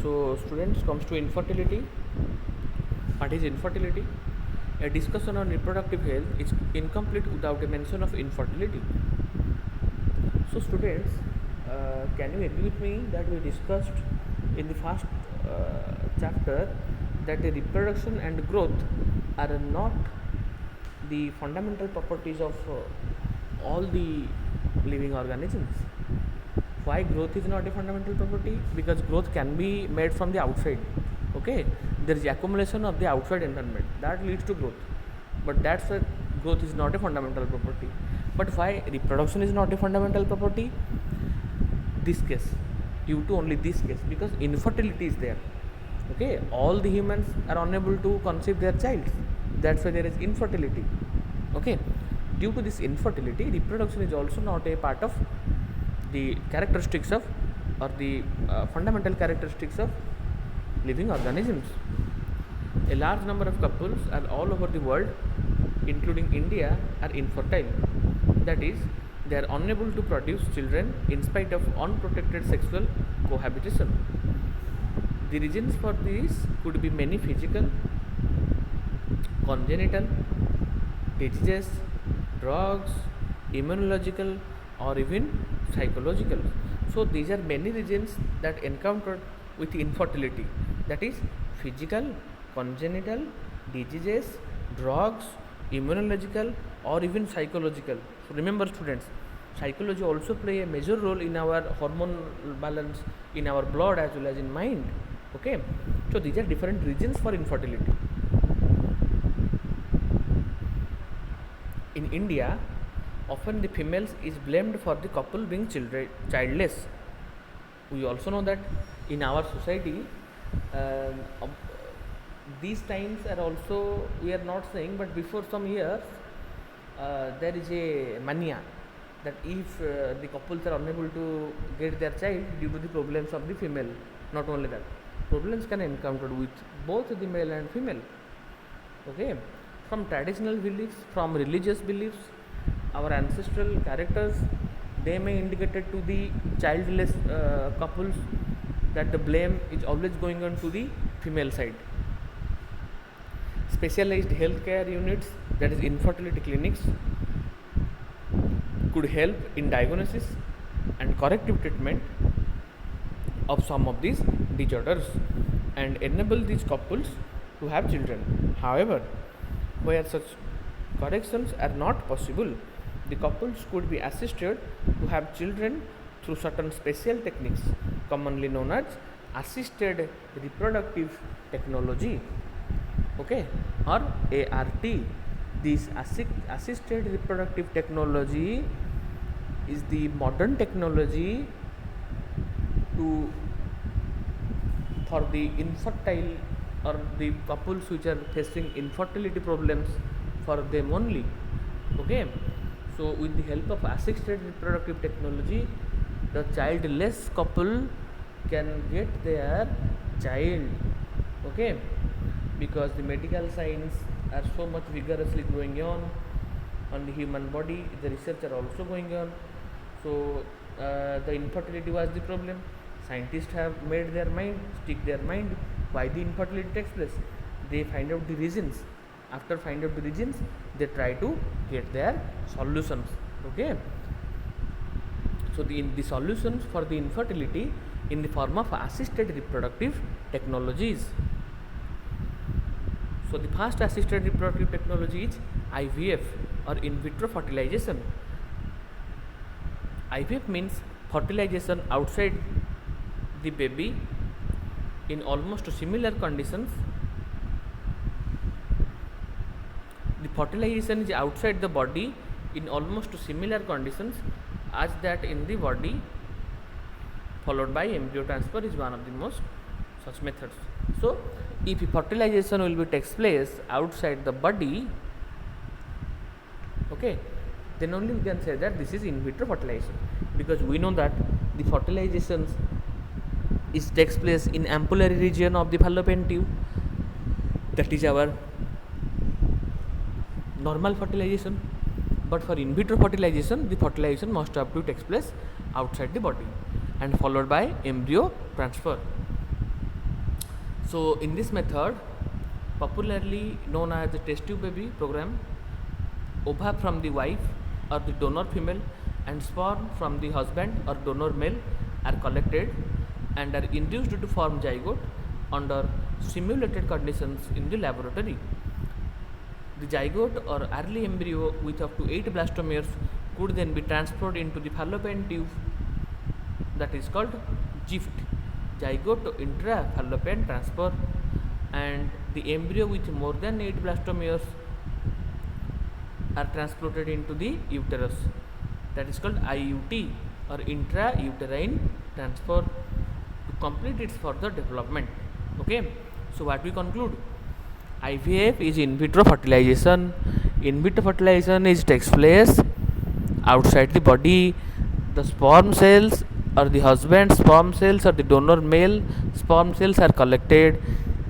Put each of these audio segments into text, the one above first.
So students, comes to infertility. What is infertility? A discussion on reproductive health is incomplete without a mention of infertility. So students, can you agree with me that we discussed in the first chapter that the reproduction and growth are not the fundamental properties of all the living organisms. Why growth is not a fundamental property? Because growth can be made from the outside. Okay, there is accumulation of the outside environment that leads to growth, but that's a growth is not a fundamental property. But why reproduction is not a fundamental property? This case, due to only this case, because infertility is there. Okay, all the humans are unable to conceive their child. That's why there is infertility. Okay, due to this infertility, reproduction is also not a part of the characteristics of or the fundamental characteristics of living organisms. A large number of couples are all over the world, including India, are infertile. That is, they are unable to produce children in spite of unprotected sexual cohabitation. The reasons for this could be many: physical, congenital, diseases, drugs, immunological, or even psychological. So these are many reasons that encountered with infertility. That is physical, congenital, diseases, drugs, immunological, or even psychological. So remember students, psychology also play a major role in our hormone balance in our blood as well as in mind. Okay, so these are different reasons for infertility. In India, often the females is blamed for the couple being childless. We also know that in our society, these times are also, we are not saying, but before some years, there is a mania that if the couples are unable to get their child due to the problems of the female, not only that, problems can encounter with both the male and female. Okay, from traditional beliefs, from religious beliefs, our ancestral characters, they may indicated to the childless couples that the blame is always going on to the female side. Specialized healthcare units, that is infertility clinics, could help in diagnosis and corrective treatment of some of these disorders and enable these couples to have children. However, where such corrections are not possible, the couples could be assisted to have children through certain special techniques commonly known as assisted reproductive technology, okay, or ART. This assisted reproductive technology is the modern technology to for the infertile or the couples which are facing infertility problems for them only. Okay, so with the help of assisted reproductive technology, the childless couple can get their child. Okay, because the medical science are so much vigorously going on the human body, the research are also going on. So the infertility was the problem. Scientists have made their mind, stick their mind why the infertility takes place. They find out the reasons. After find out the reasons, they try to get their solutions. Okay, so the solutions for the infertility in the form of assisted reproductive technologies. So the first assisted reproductive technology is IVF or in vitro fertilization. IVF means fertilization outside the baby in almost similar conditions. The fertilization is outside the body in almost similar conditions as that in the body, followed by embryo transfer is one of the most such methods. So if fertilization will be takes place outside the body, okay, then only we can say that this is in vitro fertilization, because we know that the fertilization is takes place in ampullary region of the fallopian tube. That is our normal fertilization. But for in vitro fertilization, the fertilization must have to takes place outside the body and followed by embryo transfer. So in this method, popularly known as the test tube baby program, ova from the wife or the donor female and sperm from the husband or donor male are collected and are induced to form zygote under simulated conditions in the laboratory. The zygote or early embryo with up to 8 blastomeres could then be transferred into the fallopian tube, that is called GIFT, zygote to intra-fallopian transfer, and the embryo with more than 8 blastomeres are transported into the uterus, that is called IUT or intrauterine transfer, to complete its further development. Okay, so what we conclude? IVF is in vitro fertilization. In vitro fertilization takes place outside the body. The sperm cells or the husband's sperm cells or the donor male sperm cells are collected.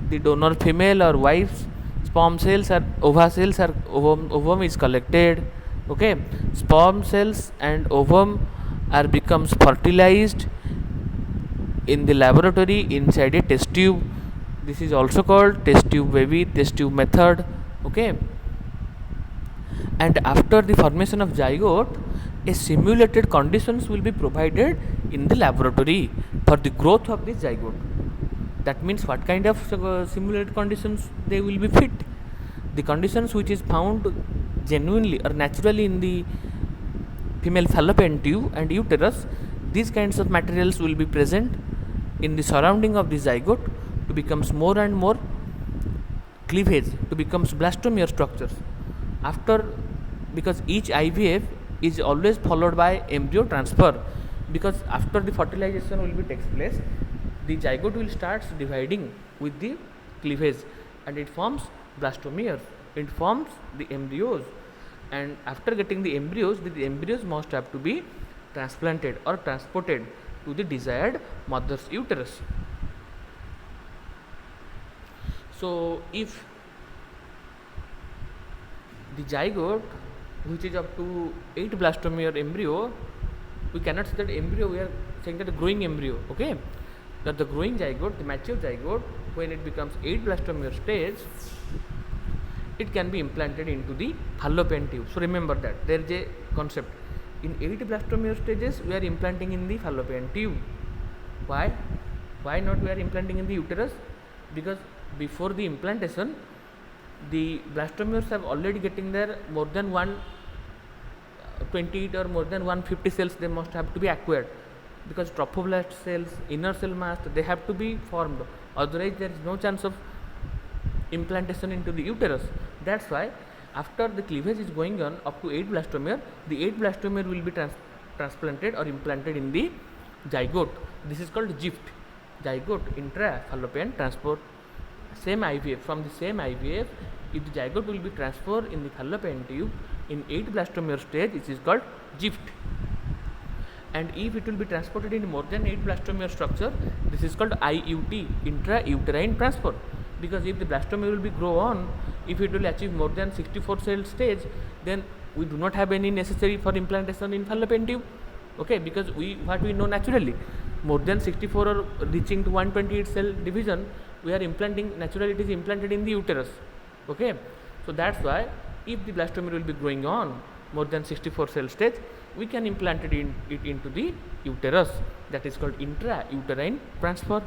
The donor female or wife's sperm cells or ova cells or ovum is collected. Okay, sperm cells and ovum are becomes fertilized in the laboratory inside a test tube. This is also called test tube baby, test tube method. Okay, and after the formation of zygote, a simulated conditions will be provided in the laboratory for the growth of this zygote. That means what kind of simulated conditions they will be fit? The conditions which is found genuinely or naturally in the female fallopian tube and uterus, these kinds of materials will be present in the surrounding of the zygote to becomes more and more cleavage, to becomes blastomere structures. After, because each IVF is always followed by embryo transfer, because after the fertilization will be takes place, the zygote will start dividing with the cleavage and it forms blastomeres, it forms the embryos, and after getting the embryos must have to be transplanted or transported to the desired mother's uterus. So if the zygote which is up to 8 blastomere embryo, we cannot say that embryo, we are saying that the growing embryo. Okay, that the growing zygote, the mature zygote, when it becomes 8 blastomere stage, it can be implanted into the fallopian tube. So remember that there is a concept, in 8 blastomere stages we are implanting in the fallopian tube. Why not we are implanting in the uterus? Because before the implantation, the blastomeres have already getting there more than 120 or more than 150 cells they must have to be acquired, because trophoblast cells, inner cell mass, they have to be formed, otherwise there is no chance of implantation into the uterus. That's why after the cleavage is going on up to 8 blastomere, the 8 blastomere will be transplanted or implanted in the zygote. This is called GIFT, zygote intra-fallopian transport. Same IVF, from the same IVF, if the zygote will be transferred in the fallopian tube in 8 blastomere stage, it is called GIFT. And if it will be transported in more than 8 blastomere structure, this is called IUT, intrauterine transfer. Because if the blastomere will be grow on, if it will achieve more than 64 cell stage, then we do not have any necessary for implantation in fallopian tube. Okay, because what we know naturally, more than 64 or reaching to 128 cell division, we are implanting, naturally it is implanted in the uterus. Okay, so that's why if the blastomere will be growing on more than 64 cell stage, we can implant it into the uterus. That is called intrauterine transfer.